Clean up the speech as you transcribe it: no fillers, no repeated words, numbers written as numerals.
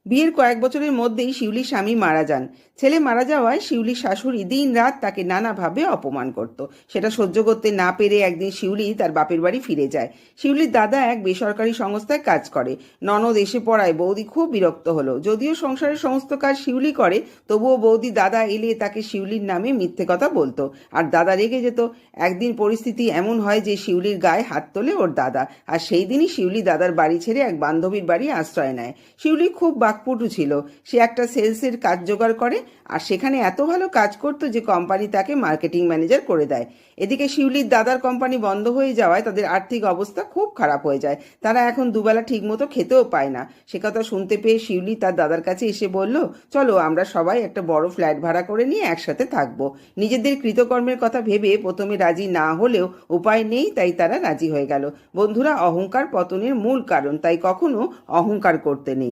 বিয়ের কয়েক বছরের মধ্যেই শিউলির স্বামী মারা যান। ছেলে মারা যাওয়ায় শিউলির শাশুড়ি দিন রাত তাকে নানাভাবে অপমান করত। সেটা সহ্য করতে না পেরে একদিন শিউলি তার বাপের বাড়ি ফিরে যায়। শিউলির দাদা এক বেসরকারি সংস্থায় কাজ করে। ননদ এসে পড়ায় বৌদি খুব বিরক্ত হলো। যদিও সংসারের সমস্ত কাজ শিউলি করে, তবুও বৌদি দাদা এলে তাকে শিউলির নামে মিথ্যে কথা বলতো, আর দাদা রেগে যেত। একদিন পরিস্থিতি এমন হয় যে শিউলির গায়ে হাত তোলে ওর দাদা, আর সেই দিনই শিউলি দাদার বাড়ি ছেড়ে এক বান্ধবীর বাড়ি আশ্রয় নেয়। শিউলি খুব বাকপটু ছিল। সে একটা সেলসের কাজ জোগাড় করে, আর সেখানে এত ভালো কাজ করতো যে কোম্পানি তাকে মার্কেটিং ম্যানেজার করে দেয়। এদিকে শিউলির দাদার কোম্পানি বন্ধ হয়ে যাওয়ায় তাদের আর্থিক অবস্থা খুব খারাপ হয়ে যায়। তারা এখন দুবেলা ঠিকমতো খেতেও পায় না। সে কথা শুনতে পেয়ে শিউলি তার দাদার কাছে এসে বলল, চলো আমরা সবাই একটা বড় ফ্ল্যাট ভাড়া করে নিয়ে একসাথে থাকবো। নিজেদের কৃতকর্মের কথা ভেবে প্রথমে রাজি না হলেও উপায় নেই, তাই তারা রাজি হয়ে গেল। বন্ধুরা, অহংকার পতনের মূল কারণ, তাই কখনো অহংকার করতে নেই।